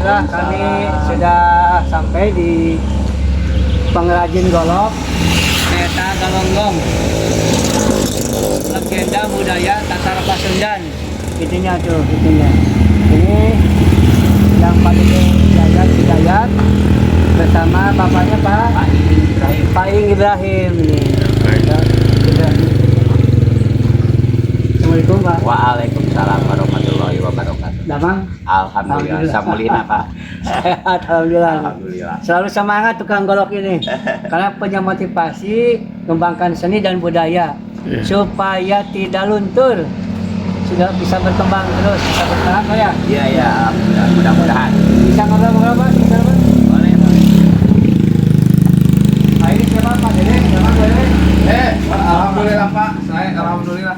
Alhamdulillah kami sudah sampai di pengrajin golok Kereta Galonggong, legenda budaya Tatar Pasundan. Itunya tuh, itunya. Ini yang paling Hidayat bersama bapaknya Pak Ing Ibrahim ini. Assalamualaikum Pak. Waalaikumsalam warahmatullahi wabarakatuh. Damang. Alhamdulillah. Samulina Pak. Sehat, alhamdulillah. Alhamdulillah. Selalu semangat tukang golok ini, karena punya motivasi kembangkan seni dan budaya supaya tidak luntur, sudah bisa berkembang terus, bisa bertahan Pak ya. Iya ya, alhamdulillah. Mudah-mudahan. Bisa ngobrol-ngobrol Pak? Bisa Pak? Boleh, boleh. Pak ini siapa Pak Dede? Siapa Pak Dede? Alhamdulillah Pak, saya alhamdulillah.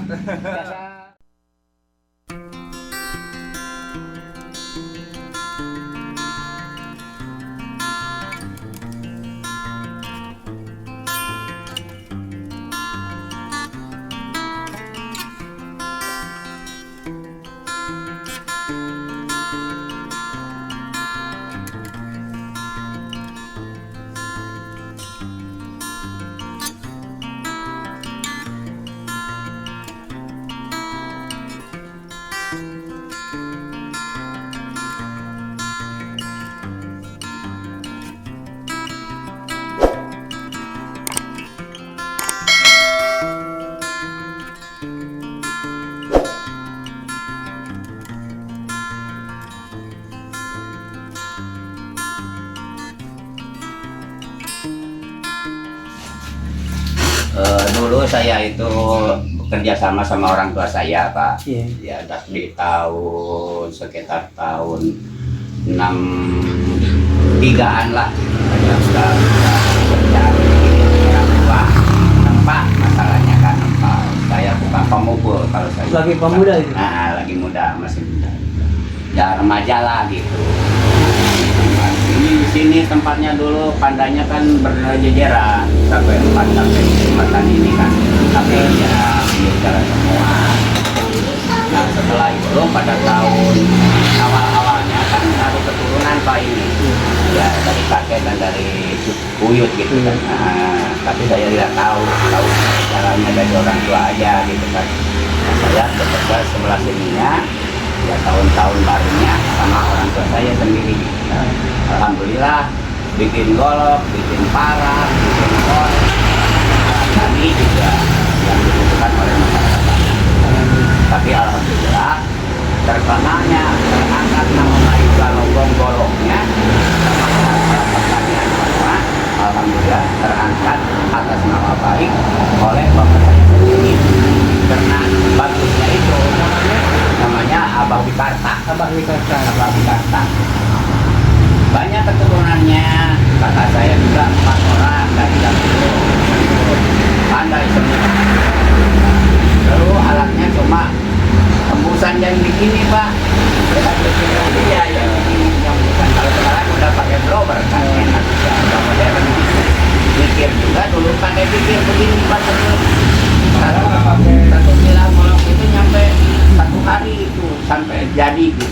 Dulu saya itu bekerja sama orang tua saya Pak. Iya. Ya di tahun sekitar tahun 63-an lah. Saya sudah bekerja di orang tua. Tempat masalahnya kan tempat. Saya bukan pemukul kalau saya. Lagi pemuda itu? Nah, lagi muda, masih muda. Ya remaja lah gitu. Di sini tempatnya dulu pandanya kan berjejeran sampai 4 sampai 5 ini kan, tapi ya jalan semua. Nah setelah itu pada tahun awal-awalnya kan baru keturunan Pak ini, ya dari kakek dan dari buyut gitu kan. Nah, tapi saya tidak tahu caranya dari orang tua aja gitu kan. Nah, saya bekerja sebelah sininya. Ya tahun-tahun barunya sama orang tua saya sendiri. Nah, alhamdulillah bikin golok, bikin parang, bikin korek, kami juga yang dibutuhkan oleh masyarakat. Tapi alhamdulillah terkenalnya terangkat nama baik Galonggong goloknya sama masyarakat kami adalah alhamdulillah terangkat atas nama baik oleh bapak saya sendiri karena bagusnya itu namanya Abah Wikarta. Abah Wikarta. Abah Wikarta. Banyak keturunannya, kakak saya juga 4 orang dari dapur. Pandai semua. Lalu alatnya cuma tembusan yang begini Pak. Iya yang begini yang bukan. Kalau sekarang udah pakai blower kan enak ya, udah modern. Pikir juga dulu pakai pikir begini Pak terus. Sekarang pakai satu bilang golok itu nyampe 1 hari itu sampai jadi gitu.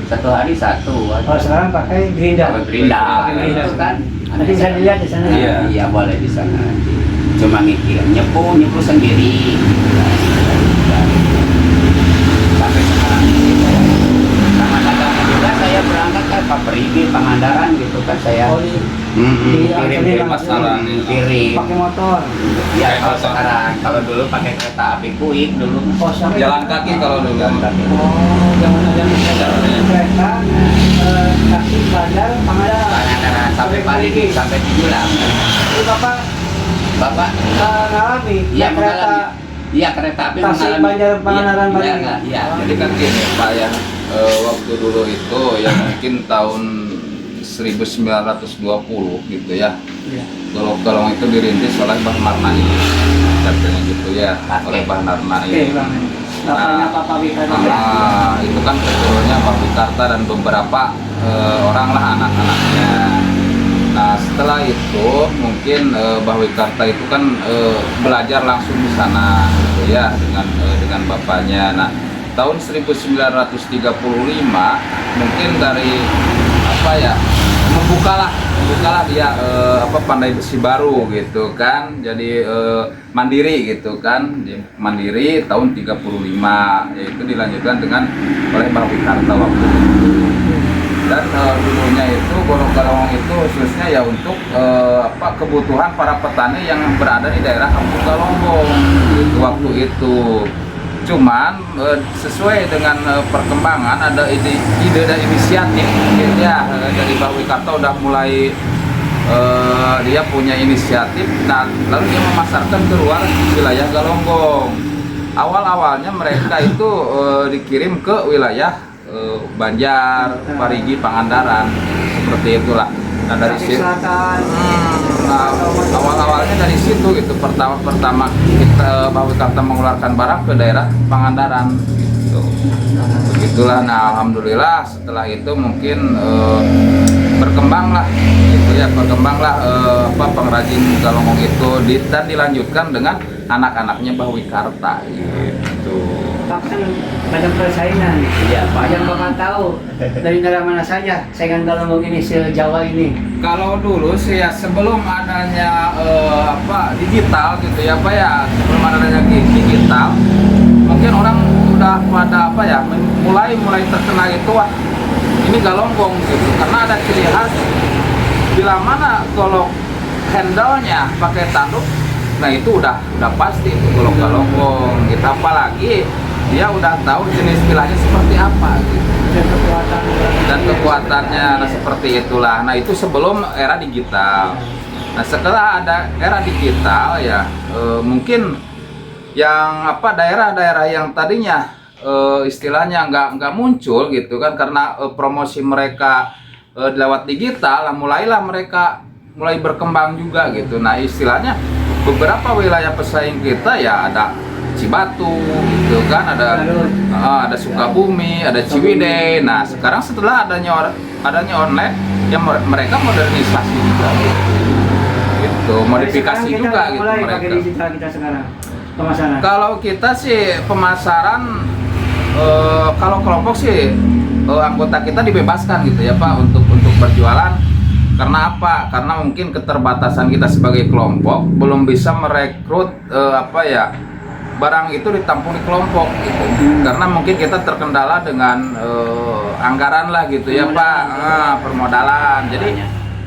1 hari 1. Kalau sekarang pakai gerinda. Pakai gerinda itu kan. Nanti bisa dilihat di sana. Iya boleh di sana nanti. Cuma mikir nyepu sendiri. Sampai sekarang ini saya sama dadanya juga saya berangkat ke Paperigi Pangandaran gitu kan saya. Oh, Kirim masalah nih. kirim. pakai motor. Ya kalau sekarang kalau dulu pakai kereta api kuik dulu. Oh, sampai Jalan kaki kalau dulu. Oh, jangan ada kereta, Tasik, Bandar, Pangandaran. Pangandaran sampai Parigi sampai Cijulang. Ini Bapak ngalami Iya naik kereta mengalami. Iya kereta api Tasik, mengalami. Banjar, Pangandaran, Iya, Parigi. iya, iya. Jadi kan gini Pak ya, waktu dulu itu ya mungkin tahun 1920 gitu ya. Iya. Golok-golong itu dirintis oleh Mbah Marnani, katanya gitu ya, oleh Mbah Marnani. Oke, Bang. Bapaknya Papa Wikarta. Itu kan keturunannya Mbah Wikarta dan beberapa orang lah anak-anaknya. Nah setelah itu mungkin Mbah Wikarta itu kan belajar langsung di sana gitu ya dengan bapaknya. Nah tahun 1935 mungkin dari apa ya, membukalah dia pandai besi baru gitu kan. Jadi mandiri gitu kan. Dia mandiri tahun 35, yaitu dilanjutkan dengan oleh Mbah Wikarta waktu itu. Dan dulunya itu Golong-Galongong itu khususnya ya untuk kebutuhan para petani yang berada di daerah Kampung Galonggong gitu, waktu itu. Cuman sesuai dengan perkembangan ada ide dan inisiatif gitu ya, dari Mbah Wikarta udah mulai dia punya inisiatif, dan lalu dia memasarkan keluar wilayah Galonggong. Awalnya mereka itu dikirim ke wilayah Banjar, Parigi, Pangandaran, seperti itulah. Nah dari situ, awalnya dari situ gitu. Pertama kita Mbah Wikarta mengeluarkan barang ke daerah Pangandaran. Gitu. Begitulah. Nah alhamdulillah setelah itu mungkin berkembanglah, gitu ya, pengrajin Galonggong itu dan dilanjutkan dengan anak-anaknya Mbah Wikarta. Gitu. Pak kan banyak persaingan. Iya, Pak. Yang Bapak tahu dari negara mana saja saingan Galonggong ini se-Jawa ini? Kalau dulu sih ya sebelum adanya digital gitu ya Pak ya, sebelum adanya digital, mungkin orang udah pada mulai terkenal itu, wah ini Galonggong gitu, karena ada ciri khas bila mana golok handle-nya pakai tanduk, nah itu udah pasti itu golok Galonggong gitu. Apalagi dia udah tahu jenis vilanya seperti apa gitu. Dan kekuatannya, nah seperti itulah. Nah itu sebelum era digital. Nah setelah ada era digital ya mungkin yang daerah-daerah yang tadinya istilahnya nggak muncul gitu kan, karena promosi mereka lewat digital, mulailah mereka mulai berkembang juga gitu. Nah istilahnya beberapa wilayah pesaing kita ya ada Cibatu gitu kan, ada Sukabumi, ada Ciwidey. Nah sekarang setelah adanya online ya mereka modernisasi juga gitu, modifikasi juga gitu mulai mereka. pakai digital kita sekarang pemasaran. Kalau kita sih pemasaran, kalau kelompok sih anggota kita dibebaskan gitu ya Pak untuk berjualan. Karena apa? Karena mungkin keterbatasan kita sebagai kelompok belum bisa merekrut barang itu ditampung di kelompok gitu. Karena mungkin kita terkendala dengan anggaran lah gitu ya Pak, permodalan. Jadi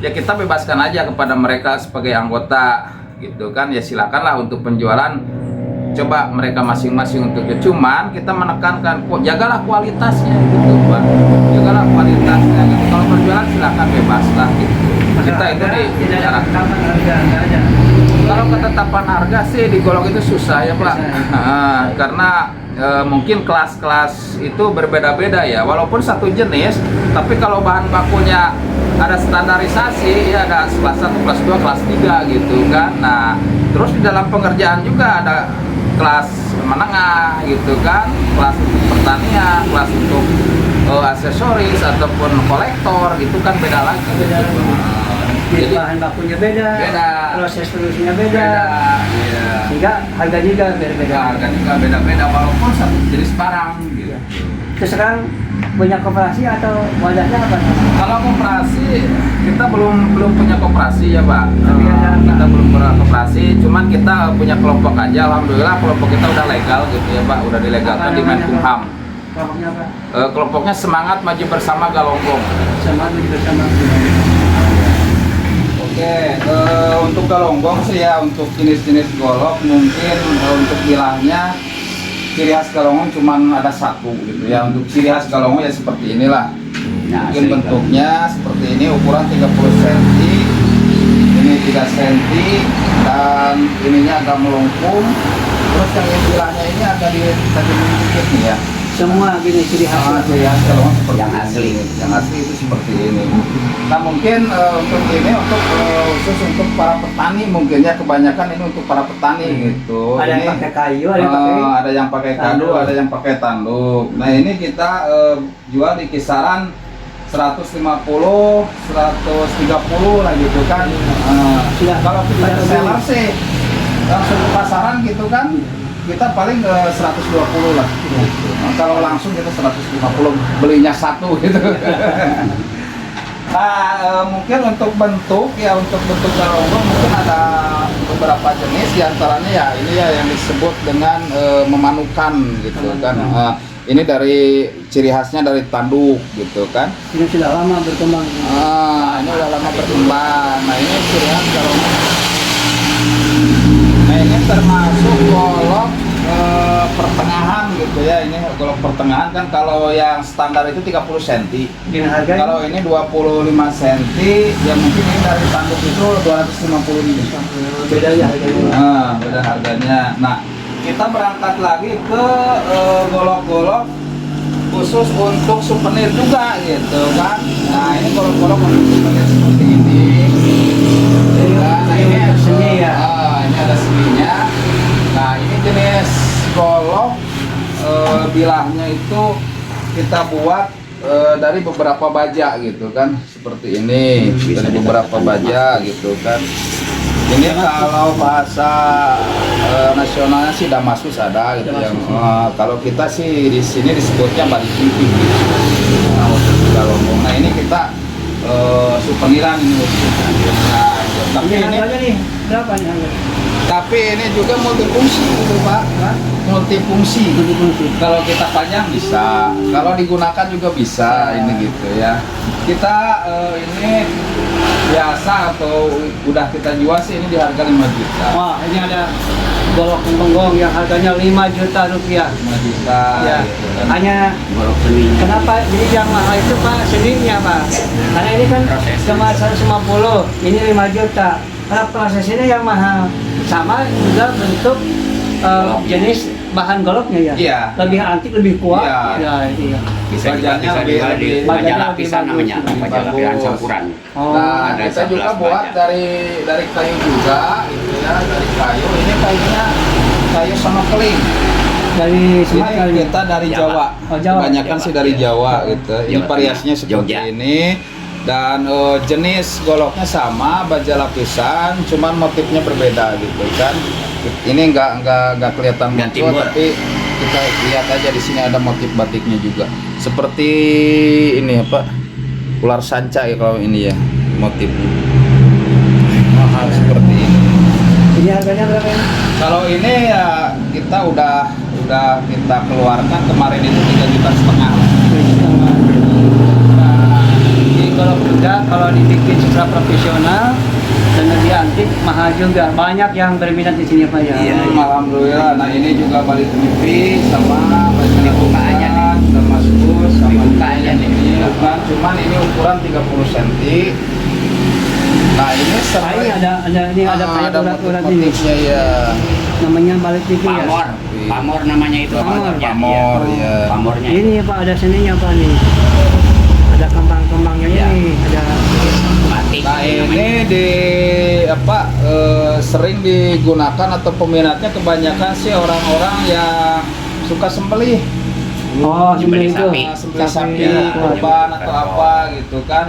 ya kita bebaskan aja kepada mereka sebagai anggota gitu kan. Ya silakanlah untuk penjualan, coba mereka masing-masing untuk cuman kita menekankan jagalah kualitasnya gitu Pak, jagalah kualitasnya gitu. Kalau berjualan silakan bebas lah gitu. Kita itu kalau ketetapan harga sih di Golong itu susah ya Pak, karena mungkin kelas-kelas itu berbeda-beda ya, walaupun satu jenis, tapi kalau bahan bakunya ada standarisasi ya, ada kelas 1, kelas 2, kelas 3 gitu kan. Nah terus di dalam pengerjaan juga ada kelas menengah gitu kan, kelas untuk pertanian, kelas untuk aksesoris ataupun kolektor gitu kan, beda lagi. Jadi bahan bakunya beda, proses produksinya beda, iya. sehingga harga juga beda-beda. Harga juga beda-beda walaupun satu jenis barang gitu. Terus sekarang punya koperasi atau wadahnya apa? Kalau koperasi kita belum punya koperasi ya Pak. Tapi Kita belum punya koperasi, cuman kita punya kelompok aja. Alhamdulillah kelompok kita udah legal gitu ya Pak, udah dilegalkan di Menkumham. Kelompoknya apa? Kelompoknya Semangat Maju Bersama Galonggong. Semangat Maju Bersama. Oke, untuk Galonggong sih ya, untuk jenis-jenis golok mungkin untuk bilangnya ciri khas Galonggong cuman ada satu gitu ya. Untuk ciri khas Galonggong ya seperti inilah. Nah, Mungkin bentuknya seperti ini, ukuran 30 cm, ini 3 cm, dan ininya agak melengkung. Terus yang bilangnya ini agak dikit nih ya. Semua gini ciri khas. Ciri khas Galonggong seperti yang ini. asli. Yang asli itu seperti ini. Nah mungkin untuk ini khusus untuk para petani, mungkin ya kebanyakan ini untuk para petani gitu. Ada Ini, yang pakai kayu, ada yang pakai kayu, tanduk. ada yang pakai tanduk. Nah ini kita jual di kisaran 150, 130 lah gitu kan. Kalau kita Sudah seller sih langsung ke pasaran gitu kan, kita paling 120 lah. Nah, kalau langsung kita 150, belinya satu gitu. Mungkin untuk bentuk galonggong mungkin ada beberapa jenis, diantaranya ya ini ya yang disebut dengan memanukan gitu kan. Ini dari ciri khasnya dari tanduk gitu kan. Ini sudah lama berkembang. Ini udah lama berkembang. Nah ini ciri khas galonggong. Nah ini termasuk golok pertengahan gitu ya. Ini golok pertengahan kan, kalau yang standar itu 30 cm. Kalau ini 25 cm, ya mungkin ini dari tanduk itu 250 nih. Beda ya harganya. Beda harganya. Nah, kita berangkat lagi ke golok-golok khusus untuk souvenir juga gitu kan. Nah, ini golok-golok untuk souvenir seperti ini. Nah, ini seni ya. Ini ada seninya. Nah, ini jenis golok bilahnya itu kita buat dari beberapa baja gitu kan, seperti ini. Dari beberapa baja gitu kan. Ini kalau bahasa nasionalnya sih Damasus ada gitu yang kalau kita sih di sini disebutnya balik pipi gitu. Nah, untuk galonggong. Nah, ini kita souveniran ini. Nah, tapi ini nih berapa nih harga? Tapi ini juga multifungsi gitu Pak. Multifungsi. Kalau kita panjang bisa, kalau digunakan juga bisa ini gitu ya. Kita ini biasa atau udah kita jual sih ini di harga 5 juta. Wah, ini ada golok gonggong yang harganya 5 juta rupiah. 5 juta. Ya. Gitu kan. Hanya Golok seninya. kenapa jadi yang mahal itu Pak seninya Pak? Karena ini kan cuma 150, ini 5 juta. Karena prosesnya yang mahal. Sama juga bentuk jenis bahan goloknya ya. Iya. Lebih antik, lebih kuat. Iya. Iya. Bisa juga lebih- baja bajanya lapisan lebih namanya, bagus, baja lebih lapisan bagus. campuran. Oh. Nah, ada kita juga 11 buat baja. dari kayu juga gitu ya, dari kayu. Ini kayunya kayu sama keling. Dari Ini Sumatera ya? kita dari Jawa. Jawa. Oh, Jawa. Kebanyakan sih dari Jawa gitu. Ini Jawa variasinya Tengah, seperti Jogja. ini. Dan jenis goloknya sama, baja lapisan, cuman motifnya berbeda gitu kan. Ini nggak kelihatan Yang muncul, timur. tapi kita lihat aja di sini ada motif batiknya juga. Seperti ini apa? Ular sanca ya kalau ini ya motifnya. Mahal seperti ini. Ini harganya berapa ya? Kalau ini ya kita udah kita keluarkan kemarin itu 3,5 juta. Jadi kalau udah kalau dibikin secara profesional dan lebih antik mahal juga. Banyak yang berminat di sini Pak ya. Iya. Alhamdulillah. Nah ini juga balik mimpi sama Dibukaannya nih. sama sus sama Dibukaannya nih. ini bukan, cuman ini ukuran 30 cm. Nah ini Ini ada kayak urat-urat ini. motifnya ya. Namanya balik pipi ya. Pamor, pamor namanya itu. Pamor. pamornya, Pamor, iya. ya. Pamornya. Ini Pak ada seninya Pak nih. Ada kembang-kembangnya Iya. ini, ada Batik. Nah namanya. ini sering digunakan atau peminatnya kebanyakan sih orang-orang yang suka sembelih. oh Sembelih itu. sapi. Sembelih sapi, Ya, kurban ya. atau apa gitu kan.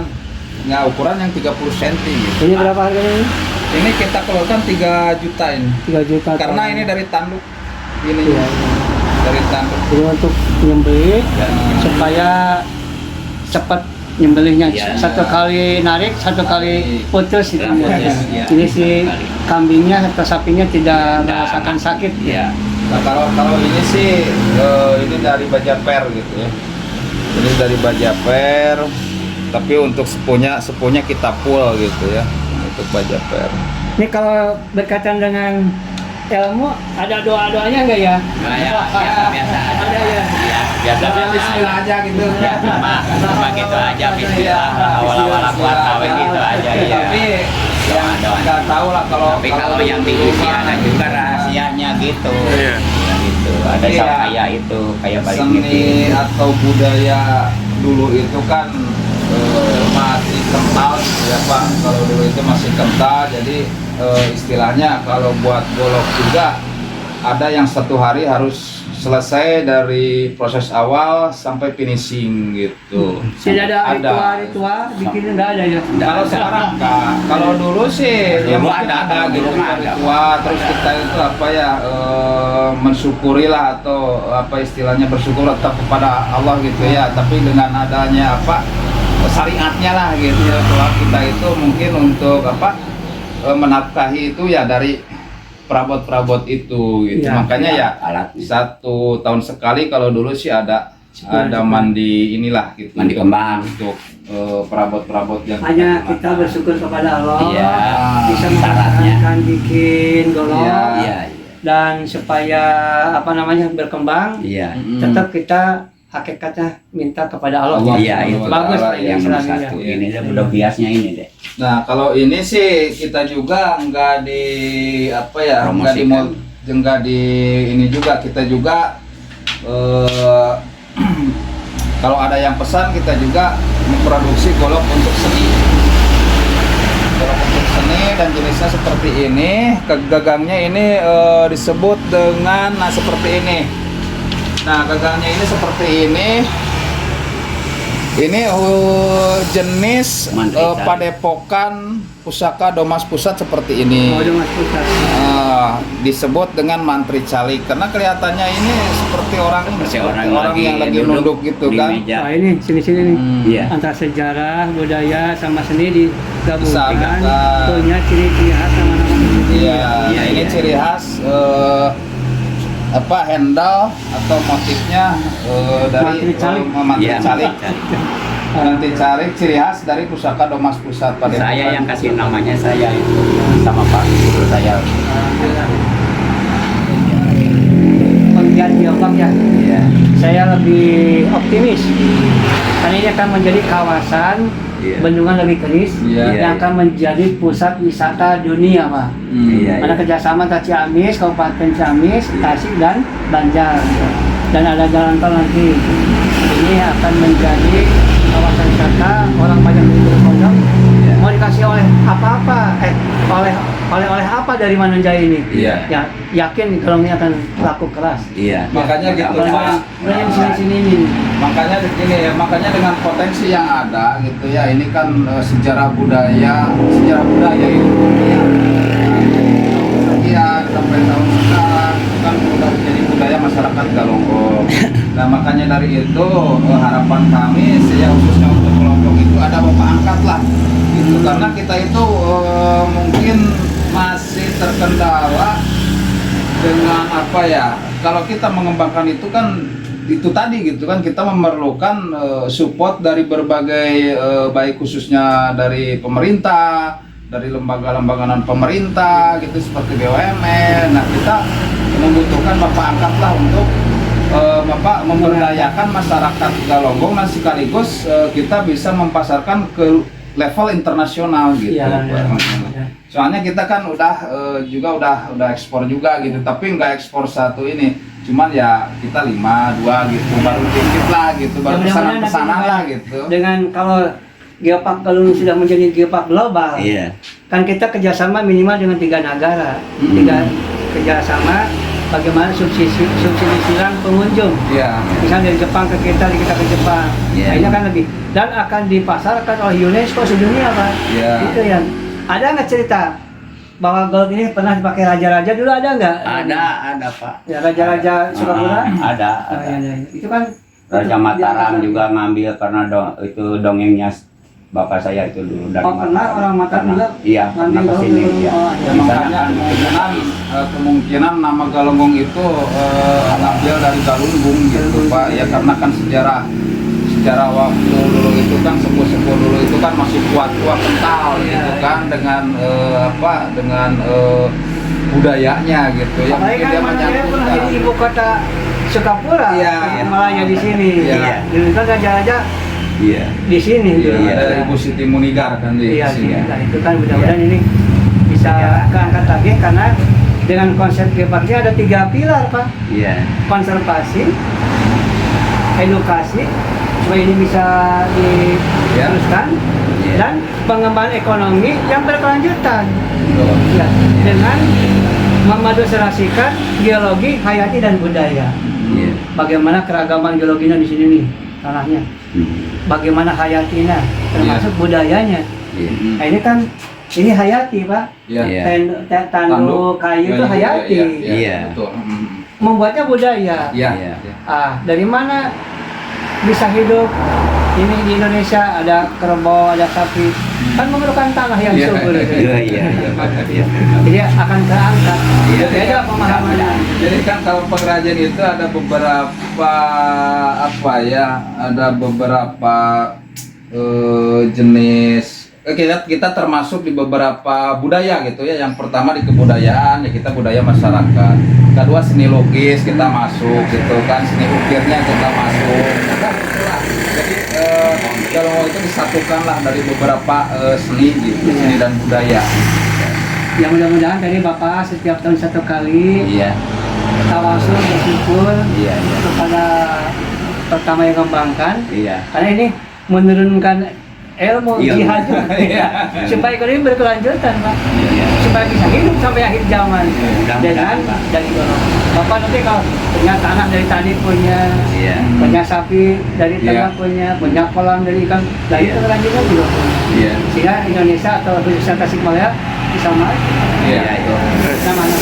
Ya ukuran yang 30 cm gitu. Ini berapa harganya ini? Ini kita keluarkan 3 juta ini. 3 juta. Karena ini dari tanduk. Ini Iya. dari tanduk. Jadi untuk nyembelih Ya. supaya cepat nyembelihnya. Iya. Satu kali narik, satu kali putus itu. Ya, putus, ya. Ini si Sekali. kambingnya atau sapinya tidak merasakan sakit. Iya. Nah kalau ini sih ini dari baja per gitu ya. Ini dari baja per. Tapi untuk sepunya kita full gitu ya. Untuk baja per. Ini kalau berkaitan dengan ilmu, ada doa-doanya enggak ya? Nah, ya, biasa aja. Ada ya. Iya, biasa Tapi aja. bismillah aja gitu. Ya, cuma gitu aja. Bismillah. Awal-awal buat kawin gitu aja. Iya. Tapi yang Doa-doa. nggak tahu lah kalau Tapi kalau yang diisi ada juga rahasianya gitu. Iya. Ya, gitu. Ada Iya. yang kayak itu, kayak balik seni mimpi. atau budaya dulu itu kan masih kental ya Pak. Kalau dulu itu masih kental, jadi istilahnya kalau buat golok juga ada yang satu hari harus selesai dari proses awal sampai finishing gitu. Tidak ada ritual bikin enggak ada ya. Kalau sekarang enggak. Kalau dulu sih ya Dulu mungkin ada, ada dulu gitu mah ada. ritual, terus kita itu apa ya mensyukuri lah atau apa istilahnya bersyukur tetap kepada Allah gitu ya. Tapi dengan adanya apa syariatnya lah gitu ya. Kalau kita itu mungkin untuk menafkahi itu ya dari perabot-perabot itu gitu. Ya, Makanya ya alat 1 tahun sekali kalau dulu sih ada mandi inilah gitu. Mandi kembang. Untuk perabot-perabot yang Hanya kita kita bersyukur kepada Allah Iya, bisa syaratnya. menggunakan bikin golong Iya. Iya, dan supaya berkembang, iya. tetap kita hakikatnya minta kepada Allah. Allah. Iya, itu bagus Allah Pak yang Islam nomor ya. satu. Ini deh, udah biasnya ini deh. Nah, kalau ini sih kita juga nggak Promosikan. di ini juga kita juga kalau ada yang pesan kita juga memproduksi golok untuk seni. Golok untuk seni dan jenisnya seperti ini. Gagangnya ini disebut dengan seperti ini. Nah, gagangnya ini seperti ini. Ini jenis Mantri Cali. Padepokan Pusaka Domas Pusat seperti ini. Oh, udah Mas Pusat. Disebut dengan Mantri Calik karena kelihatannya ini seperti orang Seperti seperti orang yang lagi nunduk gitu di kan. meja. Nah, ini sini-sini nih. Iya. Antara sejarah, budaya sama seni digabungkan, Disamakan. punya ciri-ciri khas nama-nama tersebut. Iya, Iya, ini iya. ciri khas handle atau motifnya dari Mantri Calik. Mantri Iya, Calik. Mantri Mantri Calik ciri khas dari Pusaka Domas Pusat Padepokan. Saya yang kasih namanya saya itu sama Pak Guru saya. Penggiat Tiongkok ya. Iya. Saya lebih optimis karena ini akan menjadi kawasan Iya. bendungan lebih keris Iya. yang akan menjadi pusat wisata dunia, Pak. Iya. Ada kerjasama antara Ciamis, Kabupaten Ciamis, Tasik dan Banjar, dan ada jalan tol nanti. Ini akan menjadi kawasan wisata, orang banyak berbondong. Iya. Mau dikasih oleh apa-apa, oleh apa dari Manunjaya ini? Iya. Ya, yakin kalau ini akan laku keras. Iya. Makanya gitu, Pak. Mulai sini-sini ini. Makanya begini ya, makanya dengan potensi yang ada gitu ya, ini kan sejarah budaya itu ya, sekian sampai tahun sekarang itu kan udah menjadi budaya masyarakat Galonggong. Nah makanya dari itu harapan kami saya khususnya untuk kelompok itu ada bapak angkat lah gitu, karena kita itu mungkin masih terkendala dengan kalau kita mengembangkan itu kan itu tadi gitu kan, kita memerlukan support dari berbagai baik khususnya dari pemerintah, dari lembaga-lembaga non pemerintah gitu seperti BUMN. Nah kita membutuhkan bapak angkat lah untuk memberdayakan masyarakat Galonggong dan sekaligus kita bisa mempasarkan ke level internasional gitu. Iya, iya. Soalnya kita kan udah ekspor juga gitu, tapi nggak ekspor satu ini, cuman ya kita 5, 2 gitu, baru dikit lah gitu, baru Ya, mudah-mudahan pesanan-pesanan nanti lah gitu. Dengan kalau Geopark Galung sudah menjadi Geopark global, Iya. kan kita kerjasama minimal dengan 3 negara, kerjasama bagaimana subsidi silang pengunjung. Iya. Misalnya dari Jepang ke kita ke Jepang, Iya. nah, ini akan lebih dan akan dipasarkan oleh UNESCO sedunia, Pak. Iya. Itu yang ada nggak cerita bahwa gold ini pernah dipakai raja-raja dulu, ada nggak? Ada Pak. Ya, raja-raja Sukapura. Ada. Oh, iya, iya. Itu kan Raja Mataram dia- juga ngambil karena itu dongengnya bapak saya itu dulu dari Oh, pernah orang Mataram juga Iya, ngambil pernah kesini. dulu. Iya. Oh, iya. Di sana Makanya kan kemungkinan nama Galonggong itu ambil dari Galunggung gitu Pak ya, karena kan sejarah waktu dulu itu kan sepuh-sepuh dulu itu kan masih kuat-kuat kental gitu kan dengan budayanya gitu ya. Apalagi Mungkin kan dia Manunjaya pernah menyangkutkan. jadi ibu kota Sukapura, Iya. Malaya di sini. Iya. Dulu kan raja-raja Iya. di sini. Iya, dulu. ada Ibu Siti Munigar kan di Iya, sini. nah, itu kan mudah-mudahan ini bisa keangkat lagi karena dengan konsep geoparknya ada 3 pilar, Pak. Iya. Konservasi, edukasi, supaya ini bisa diteruskan, Iya. dan pengembangan ekonomi yang berkelanjutan. Betul. Ya, dengan memaduserasikan geologi, hayati dan budaya. Iya. Bagaimana keragaman geologinya di sini nih tanahnya, bagaimana hayatinya, termasuk budayanya. Iya. Nah, ini kan ini hayati, Pak. Iya. Iya. Tanduk kayu itu Iya, hayati. Iya. Betul. Membuatnya budaya. Iya. Iya. Dari mana bisa hidup ini di Indonesia ada kerbau, ada sapi, kan memerlukan tanah yang Iya. subur. Iya. Jadi akan keangkat. Iya. Beda pemahamannya. Jadi kan kalau pengrajin itu ada beberapa apa ya, ada beberapa jenis. Kita termasuk di beberapa budaya gitu ya. Yang pertama di kebudayaan ya, kita budaya masyarakat. Kedua seni lukis kita masuk gitu kan, seni ukirnya kita masuk. Nah, itulah. Jadi kalau itu disatukan lah dari beberapa seni gitu, seni dan budaya. Ya mudah-mudahan dari Bapak setiap tahun satu kali Iya. tawasul bersyukur Iya. kepada pertama yang mengembangkan. Iya. Karena ini menurunkan ilmu Ilmu. jihad juga. Iya. Supaya ini berkelanjutan, Pak. Iya. Supaya bisa hidup sampai akhir zaman Mudah-mudahan, dengan Pak. dari dorong. Bapak nanti kalau punya tanah dari tadi punya, Iya. punya sapi dari Iya. ternak punya kolam dari ikan, nah itu Iya. kelanjutan juga punya. Iya. Sehingga Indonesia atau khususnya Tasikmalaya bisa maju. Iya. Itu. Namanya.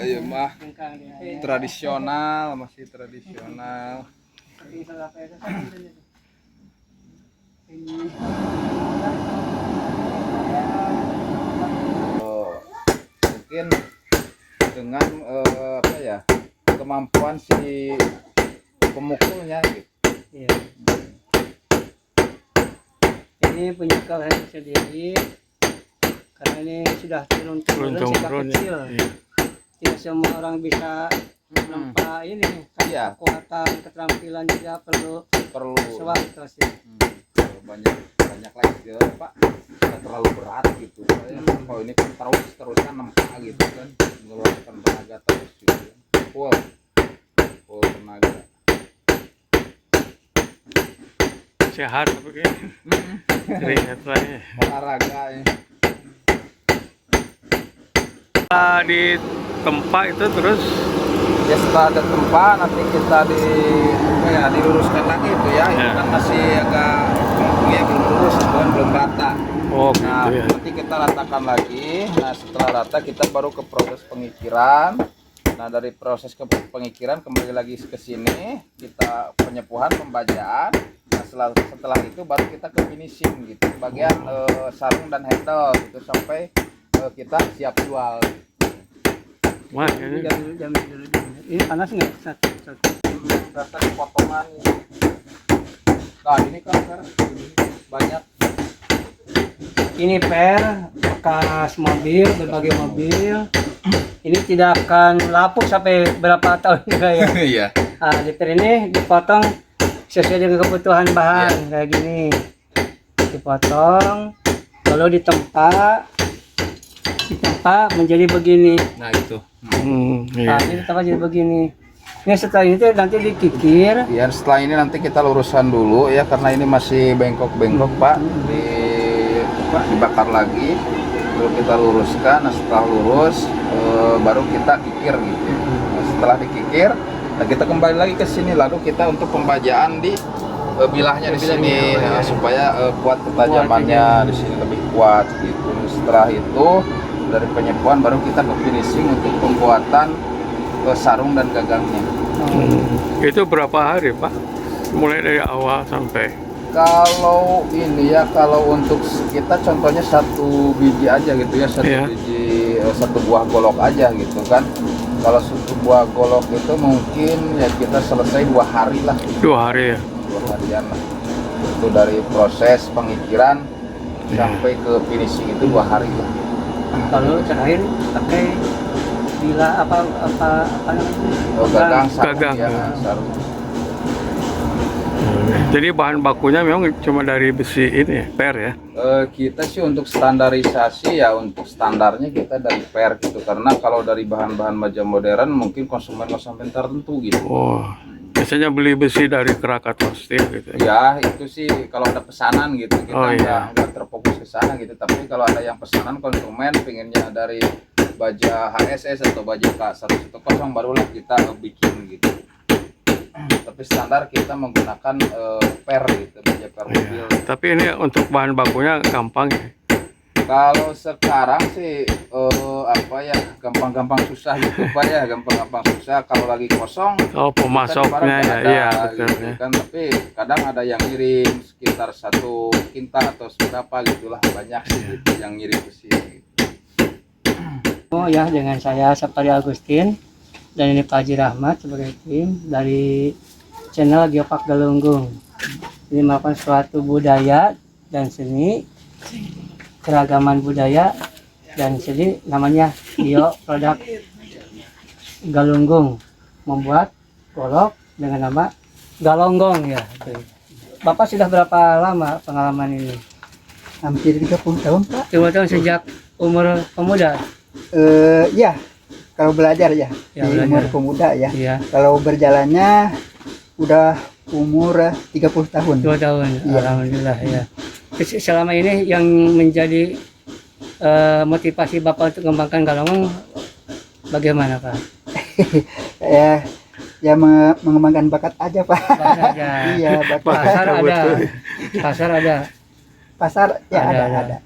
Iya mah tradisional, masih tradisional. Mungkin dengan apa ya, kemampuan si pemukulnya gitu. Iya. Ini punya kalian sendiri karena ini sudah turun-turun sejak kecil. Iya. Tidak semua orang bisa menempa ini. Kan Iya. kekuatan, keterampilan juga perlu Perlu sesuatu sih. banyak lagi ya Pak, nggak terlalu berat gitu. Kalau ini kan terusan nempa gitu kan, mengeluarkan tenaga terus gitu. Full tenaga. Sehat tapi keringat lah ya. Olahraga ya. Di tempat itu terus Ya setelah ada tempat nanti kita diluruskan lagi itu ya. Ini Ya. kan masih agak ya belum lurus, kan belum rata. oh Nah, gitu ya. nanti kita ratakan lagi. Nah, setelah rata kita baru ke proses pengikiran. Nah, dari proses ke pengikiran kembali lagi ke sini, kita penyepuhan, pembajaan. Nah, setelah itu baru kita ke finishing gitu. Bagian sarung dan handle gitu sampai kita siap jual. Wah, ini Jam dulu. Ini panas nggak? Satu. Data potongan. Nah, ini kan sekarang banyak. Ini per bekas mobil, berbagai mobil. Ini tidak akan lapuk sampai berapa tahun juga ya. Iya. Nah, di per ini dipotong sesuai dengan kebutuhan bahan kayak gini. Dipotong, lalu ditempa menjadi begini. Nah, itu. Nah, iya. ini ditempa jadi begini. Ini setelah ini tuh nanti dikikir. Ya, setelah ini nanti kita luruskan dulu ya, karena ini masih bengkok-bengkok Pak. Dibakar lagi, lalu kita luruskan. Nah, setelah lurus baru kita kikir gitu. Nah, setelah dikikir, nah kita kembali lagi ke sini, lalu kita untuk pembajaan di bilahnya di sini, supaya kuat ketajamannya di sini lebih kuat gitu. Setelah itu dari penyepuan baru kita ke finishing untuk pembuatan sarung dan gagangnya. Itu berapa hari Pak? Mulai dari awal sampai. Kalau ini ya, kalau untuk kita contohnya satu biji aja gitu ya, satu Iya. biji, satu buah golok aja gitu kan. Kalau satu buah golok itu mungkin ya kita selesai 2 hari lah, 2 hari ya. 2 harian lah. Itu dari proses pengikiran Iya. sampai ke finishing itu 2 hari lah. Kalau terakhir pakai bila apa namanya? Gagang, sarung, Gagang, ya, ya. sarung. Jadi bahan bakunya memang cuma dari besi ini ya, per ya. Kita sih untuk standarisasi ya, untuk standarnya kita dari per gitu, karena kalau dari bahan-bahan baja modern mungkin konsumen tertentu gitu. Oh, biasanya beli besi dari Krakatau Steel gitu. Ya itu sih kalau ada pesanan gitu kita Oh, iya. nggak terfokus ke sana gitu, tapi kalau ada yang pesanan konsumen pengennya dari baja HSS atau baja K110 barulah kita bikin gitu. Tapi standar kita menggunakan per gitu, baja per mobil. Iya. Tapi ini untuk bahan bakunya gampang ya. Kalau sekarang sih apa ya, gampang-gampang susah gitu Pak ya, gampang-gampang susah. Kalau lagi kosong Oh, kita di pemasoknya barang ya, kan ada, iya betul gitu ya. kan. Tapi kadang ada yang ngirim sekitar 1 kintal atau seberapa gitulah, banyak sih Iya. gitu yang ngirim ke sini. Oh ya, dengan saya Sapari Agustin dan ini Pak Haji Rahmat sebagai tim dari channel Geopark Galunggung. Ini merupakan suatu budaya dan seni, keragaman budaya dan seni, namanya Geo Produk Galunggung, membuat golok dengan nama Galonggong ya. Bapak sudah berapa lama pengalaman ini? Hampir 30 tahun Pak. Coba tahun sejak umur pemuda. Ya, kalau belajar ya, Ya, di belajar. umur pemuda ya. Iya, Kalau berjalannya udah umur 30 tahun. 2 tahun. Iya. Alhamdulillah ya. Terus selama ini yang menjadi motivasi Bapak untuk mengembangkan galonggong bagaimana Pak? Ya mengembangkan bakat aja Pak. Bakat aja. Iya, bakat. Pasar ada. Betul. Pasar ada. Pasar ya Ada, ada, ada. ada.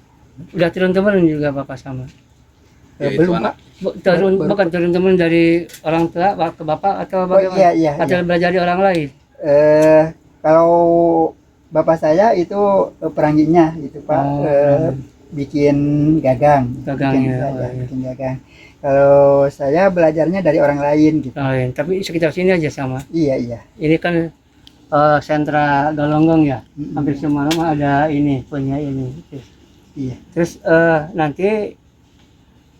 Udah turun-temurun juga Bapak sama. Ya, itu Belum anak. Pak. Baru- Bukan turun-temurun dari orang tua ke Bapak atau Oh bagaimana? iya iya. Atau iya. belajar di orang lain? Kalau bapak saya itu peranginya gitu Pak. Oh, Bikin gagang. Gagangnya, Bikin, oh, iya. bikin gagang. Kalau saya belajarnya dari orang lain gitu. lain. Tapi sekitar sini aja sama. Iya iya. Ini kan sentra galonggong ya. Mm-mm. Hampir semua rumah ada ini, punya ini. Iya. Terus nanti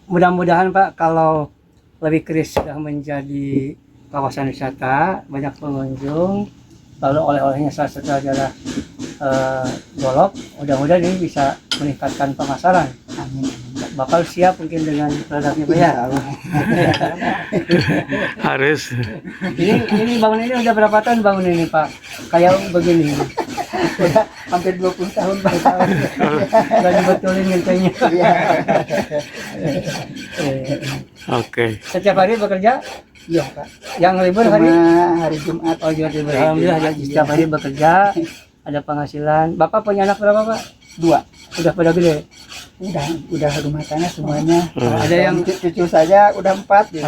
mudah-mudahan Pak, kalau lebih keris sudah menjadi kawasan wisata, banyak pengunjung, lalu oleh-olehnya salah satu adalah golok, mudah-mudahan ini bisa meningkatkan pemasaran. Amin. Bapak siap mungkin dengan produknya Pak ya? Insya Allah. Harus. Ini bangun ini udah berapa tahun bangun ini Pak? Kayak begini. Udah hampir 20 tahun Pak. Udah dibetulin kayaknya. Iya. Oke. Setiap hari bekerja? Iya Pak. Yang libur Cuma hari? hari Jumat. Oh, Jumat libur. Alhamdulillah ya, setiap hari bekerja, ada penghasilan. Bapak punya anak berapa Pak? 2. Udah pada gede? Udah rumah tangga semuanya. Ada yang cucu saja udah 4 gitu.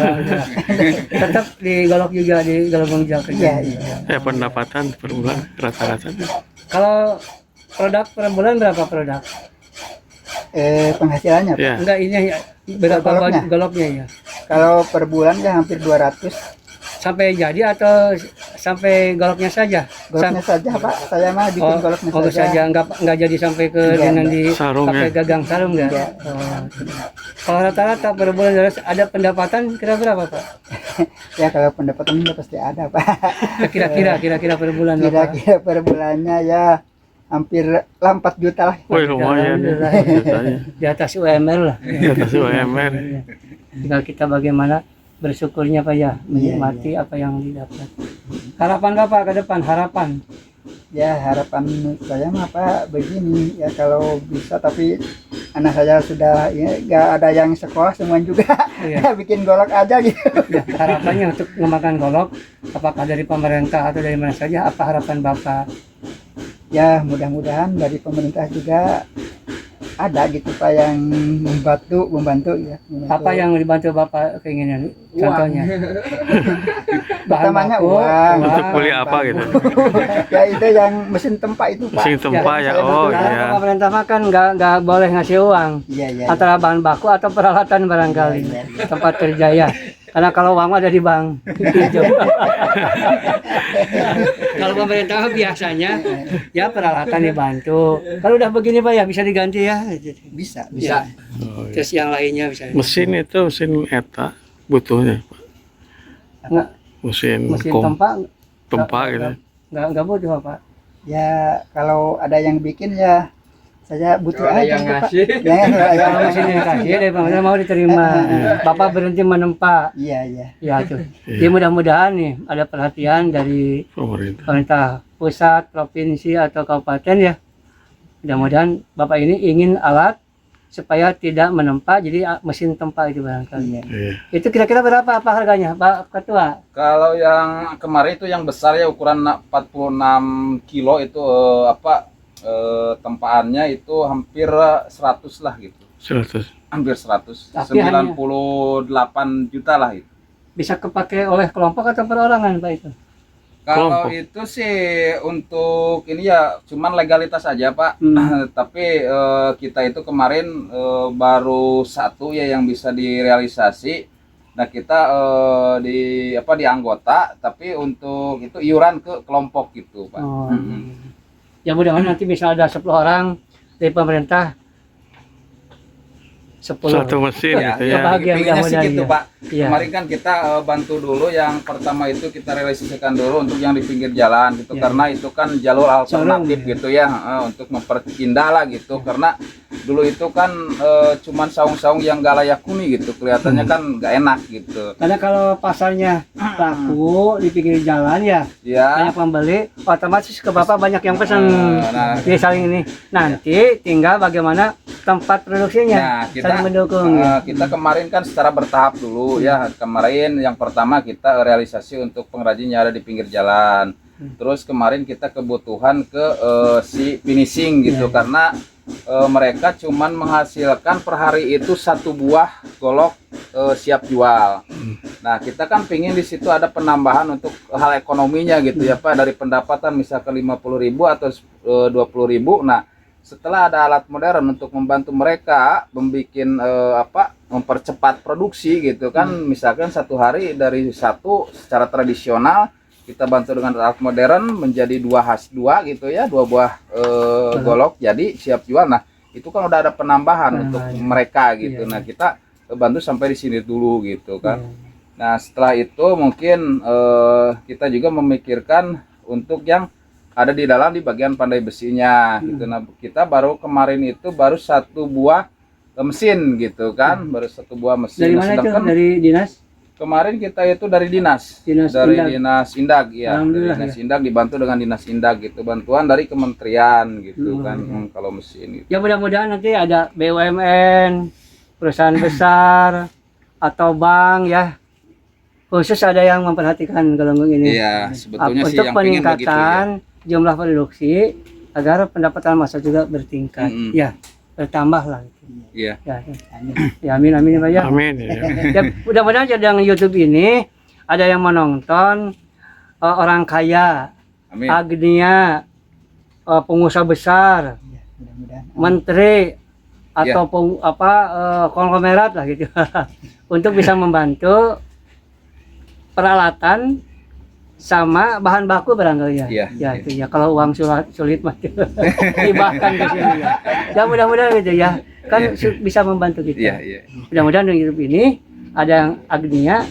tetap di golok juga, di galonggong juga kerja. Iya iya. Ya pendapatan per bulan rata-rata. Kalau produk per bulan berapa produk? Penghasilannya Pak. Ya. Enggak, ini ya, berapa Goloknya? goloknya ya? Kalau per bulan ya hampir 200. Sampai jadi atau sampai goloknya saja? Goloknya saja Pak. Saya mah bikin goloknya golok saja. saja, enggak jadi sampai ke Enggak, dengan enggak. di Sarung, pakai ya? gagang sarung enggak? Enggak. Oh. Kalau rata-rata per bulan ada pendapatan kira berapa Pak? Ya kalau pendapatan udah pasti ada Pak. Kira-kira per bulan Bapak? Kira-kira per bulannya ya hampir 4 juta lah. Wih lumayan ya. Alhamdulillah. Ceritanya. Di atas UMR lah. Di atas UMR. Tinggal kita bagaimana bersyukurnya Pak ya, menikmati apa yang didapat. Harapan Bapak ke depan, harapan. Ya harapan saya mah Pak begini ya, kalau bisa tapi anak saya sudah ya nggak ada yang sekolah semuanya juga. Iya. Bikin golok aja gitu. Ya, harapannya untuk mengembangkan golok, apakah dari pemerintah atau dari mana saja, apa harapan Bapak? Ya mudah-mudahan dari pemerintah juga ada gitu Pak yang membantu ya. Apa yang dibantu Bapak keinginan? Contohnya. Pertamanya baku, uang. Untuk beli apa gitu? Ya itu yang mesin tempa itu Pak. Mesin tempa ya. saya Oh bantu. Karena iya. pemerintah mah kan nggak boleh ngasih uang. Iya iya. Antara bahan baku atau peralatan barangkali Iya, iya. tempat kerja ya. Karena kalau uang mah ada di bank. Kalau pemerintah mah biasanya ya peralatan dibantu. Kalau udah begini Pak ya bisa diganti ya. Bisa. Bisa. Oh, iya. Terus yang lainnya bisa. Mesin itu mesin eta butuhnya Pak. Nggak, Mesin mesin tempa gitu. nggak butuh Pak. Ya kalau ada yang bikin ya saya butuh Kalau ada aja yang gitu, Pak. ngasih. Ya, Kalau mesin yang dikasih dari pemerintah mau diterima. Bapak berhenti menempa. iya. Ya tuh. Jadi mudah-mudahan nih ada perhatian dari Pemerintah. pemerintah pusat, provinsi atau kabupaten ya. Mudah-mudahan Bapak ini ingin alat supaya tidak menempa, jadi mesin tempa itu barangkali. Iya. Iya. Itu kira-kira berapa apa harganya, Pak Ketua? Kalau yang kemarin itu yang besar ya ukuran 46 kilo itu tempaannya itu hampir 100 lah gitu. 100. Hampir 100. Tapi hanya- 98 juta lah itu. Bisa kepake oleh kelompok atau perorangan Pak itu? Kalau Kelompok. itu sih untuk ini ya cuman legalitas aja Pak. Tapi kita itu kemarin baru satu ya yang bisa direalisasi. Nah kita di anggota, tapi untuk itu iuran ke kelompok gitu Pak. Oh. Ya mudah-mudahan nanti bisa ada 10 orang dari pemerintah 10. Satu mesin Ya, gitu ya. ya. Bahagia pinginnya sih mudah-mudahan gitu ya. Pak. Iya. Kemarin kan kita bantu dulu yang pertama itu kita realisasikan dulu untuk yang di pinggir jalan gitu, Ya. karena itu kan jalur alternatif Jalur, ya. gitu ya, untuk memperpindah lah gitu, karena dulu itu kan cuman saung-saung yang gak layak huni gitu, kelihatannya kan gak enak gitu. Karena kalau pasarnya laku di pinggir jalan ya, Ya, banyak pembeli, otomatis ke Bapak banyak yang pesan. Nah. Jadi saling ini. Nanti tinggal bagaimana tempat produksinya. nah Saling mendukung. Ya. kita kemarin kan secara bertahap dulu ya. Kemarin yang pertama kita realisasi untuk pengrajin yang ada di pinggir jalan. Terus kemarin kita kebutuhan ke si finishing gitu, karena mereka cuman menghasilkan per hari itu 1 buah golok siap jual. Nah kita kan pingin di situ ada penambahan untuk hal ekonominya gitu ya Pak, dari pendapatan misalkan 50.000 atau 20.000. Nah setelah ada alat modern untuk membantu mereka mempercepat produksi gitu kan, misalkan satu hari dari satu secara tradisional kita bantu dengan alat modern menjadi 2 gitu ya, 2 buah golok jadi siap jual. Nah itu kan udah ada penambahan untuk mereka gitu. Nah kita bantu sampai di sini dulu gitu kan. Nah setelah itu mungkin kita juga memikirkan untuk yang ada di dalam di bagian pandai besinya gitu. Nah kita baru kemarin itu baru 1 buah mesin gitu kan, baru 1 buah mesin. Dari Nah, mana itu? sedangkan Dari dinas? kemarin kita itu dari dinas, Dinas dari Indag. dinas Indag ya, dari Alhamdulillah, dinas Indag dibantu dengan dinas Indag gitu, bantuan dari kementerian gitu kan, kalau mesin gitu. Ya mudah-mudahan nanti ada BUMN, perusahaan besar atau bank ya, khusus ada yang memperhatikan gelembung ini. Iya, sebetulnya sih Untuk yang pengen begitu ya. peningkatan jumlah produksi agar pendapatan masyarakat juga bertingkat. Ya, bertambah lah. Iya. Ya, ya amin ya Pak ya. Amin ya. Ya, mudah-mudahan yang YouTube ini ada yang menonton orang kaya, Amin. agnia, pengusaha besar, Mudah-mudahan. menteri atau konglomerat lah gitu untuk bisa membantu peralatan sama bahan baku barangkali ya. Iya. Ya itu ya, kalau uang sulit mah dibahkan ke sini ya. Ya mudah-mudahan gitu ya. Kan bisa membantu kita. Iya. Mudah-mudahan dengan hidup ini ada yang agnia,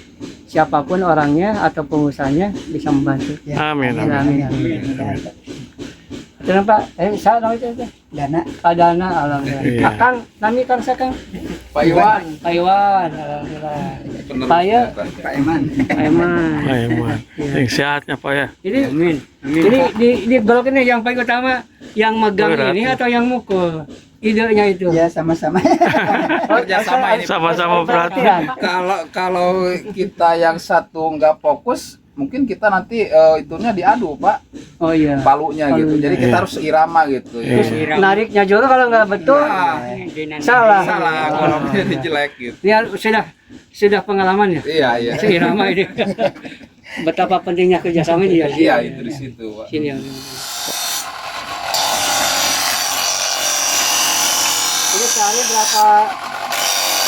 siapapun orangnya atau pengusahanya bisa membantu. Amin. Ya, Amin. amin. Kenapa? Saya nama itu. Dana Adana alhamdulillah. Iya. Akang, nami kan saya Kang. Pak Iwan. Taiwan alhamdulillah. Penerus Pak ya. Pak Eman. Aiman. Amin. Yang sehatnya Pak ya. Ini ini di golok ini yang paling utama yang megang Berat. ini atau yang mukul? Idenya itu. Ya sama-sama. Kerjasama ini. Sama-sama perhatian. Kalau kita yang satu nggak fokus, mungkin kita nanti itunya diadu Pak, Oh iya. palunya gitu. Palunya, Jadi kita iya. harus irama gitu. Iya. Jadi Nariknya juga kalau nggak betul salah. salah kalau jadi jelek gitu. Ini sudah pengalaman ya. Iya iya. Seirama ini. Betapa pentingnya kerjasama ini ya. Iya itu di situ Pak. Sini ya. Ini sehari berapa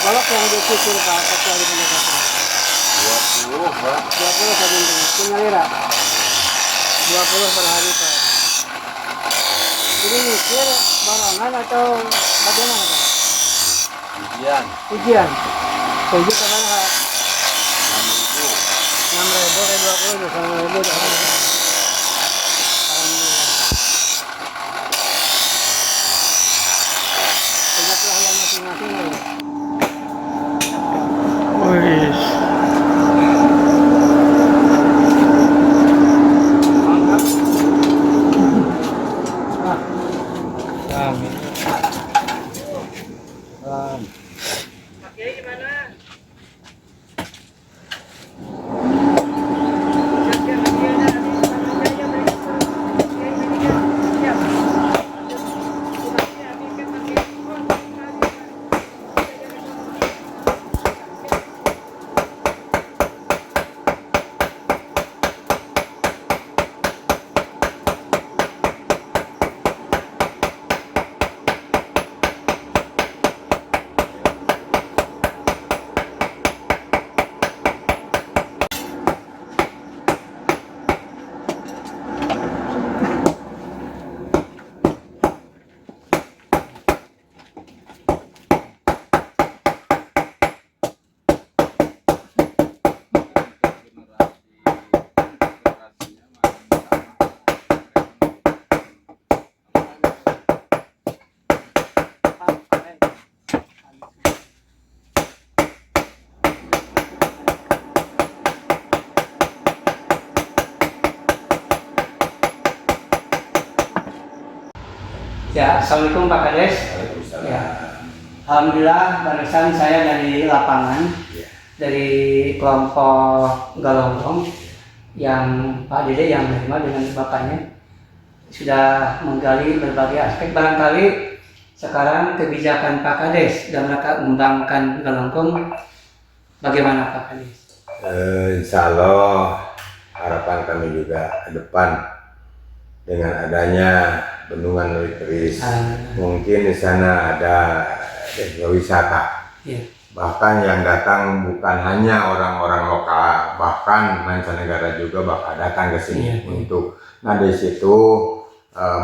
balok yang dicicil Pak kecuali pendekatan? 20 Pak. 20 satu minggu. Punya lira. 20 per hari Pak. Ini nyicil barengan atau bagaimana Pak? Ujian Ujian. Ujian kemana Pak? 6.000. 6.000 ke 20, 6.000 udah. Alhamdulillah. Punya pelayan masing-masing ya. Wih. Ya, Assalamualaikum Pak Kades. Ya. Alhamdulillah barusan saya dari lapangan, dari kelompok Galonggong yang Pak Dede yang menerima dengan bapaknya sudah menggali berbagai aspek. Barangkali sekarang kebijakan Pak Kades dalam rangka mengembangkan Galonggong bagaimana Pak Kades? Insya Allah harapan kami juga ke depan dengan adanya bendungan Leukeris, mungkin di sana ada desa wisata. Ya. Bahkan yang datang bukan hanya orang-orang lokal, bahkan mancanegara juga bakal datang ke sini untuk. Nah di situ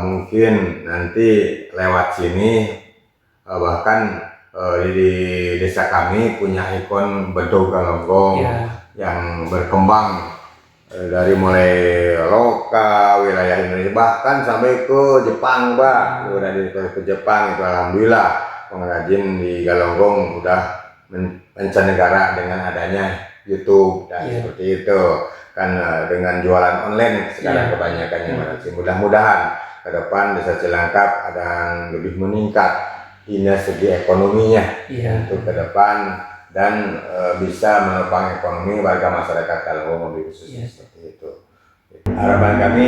mungkin nanti lewat sini bahkan di desa kami punya ikon Bedog Galonggong yang berkembang dari mulai lokal wilayah Indonesia bahkan sampai ke Jepang Pak. Udah ke Jepang itu alhamdulillah pengrajin di Galonggong udah mancanegara dengan adanya YouTube dan seperti itu kan dengan jualan online sekarang kebanyakannya mudah-mudahan ke depan desa Cilangkap ada yang lebih meningkat ini segi ekonominya untuk ke depan dan bisa menopang ekonomi warga masyarakat Galonggong lebih khususnya seperti itu. Harapan kami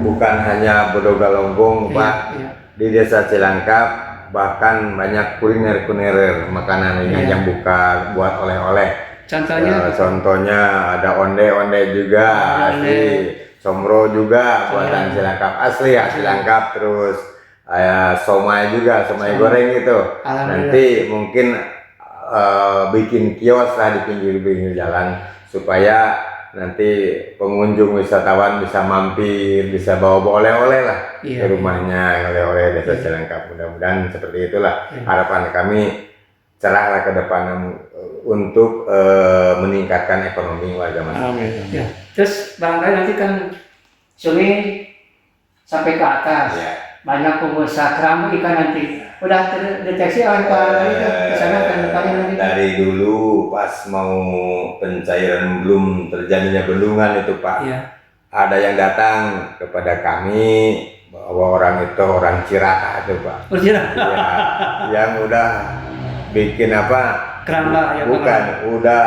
bukan hanya Bedog Galonggong Pak, di desa Cilangkap bahkan banyak kuliner makanan yang buka buat oleh-oleh. Contohnya ada onde-onde juga asli, somro juga buatan Cilangkap asli ya Cilangkap, terus somai juga, somai goreng gitu. Nanti mungkin bikin kios lah di pinggir-pinggir jalan supaya nanti pengunjung wisatawan bisa mampir, bisa bawa oleh-oleh lah ke rumahnya, oleh-oleh desa Cilangkap. Mudah-mudahan seperti itulah harapan kami, cerahlah ke depan untuk meningkatkan ekonomi warga masyarakat. Ya. Terus barangkali nanti kan sungai sampai ke atas, banyak pengusaha keramu ikan nanti. Udah terdeteksi oleh Pak itu misalnya kan depannya nanti. Dari dulu pas mau pencairan belum terjadinya bendungan itu Pak, ada yang datang kepada kami bahwa orang itu orang Cirata itu Pak. Oh, Cirata. Ya, yang udah bikin apa Keramba ya Pak? Bukan, udah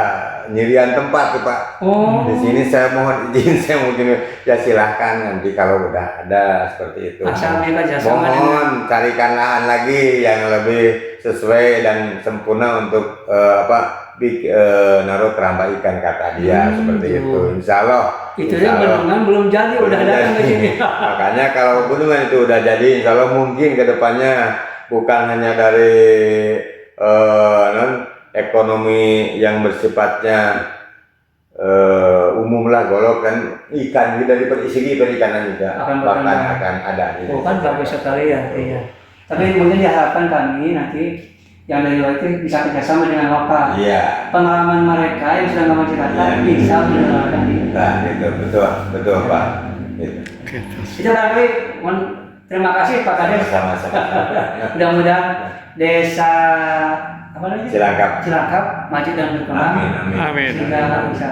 nyirian tempat tuh Pak. Oh. Di sini saya mohon izin, saya mungkin ya silahkan nanti kalau udah ada seperti itu. Asal mereka kerjasama Mohon carikan lahan lagi yang lebih sesuai dan sempurna untuk naruh keramba ikan kata dia seperti itu. Insya Allah. Itu insya ya Allah. bendungan belum jadi udah datang ke sini. Makanya kalau bendungan itu udah jadi, insya Allah mungkin kedepannya bukan hanya dari ekonomi yang bersifatnya umum lah, golok kan ikan juga dari segi perikanan juga bahkan akan ada. Oh kan bagus sekali ya. Iya. Tapi mungkin diharapkan kami nanti yang dari luar itu bisa kerjasama dengan lokal. Iya. Pengalaman mereka yang sudah ngomong Jakarta bisa menerapkan di. Nah, itu betul Pak. Gitu. Itu berarti terima kasih Pak Kades. Sama-sama. Mudah-mudahan desa apa namanya? Cilangkap. Cilangkap maju dan berkembang. Amin. Amin. Sehingga bisa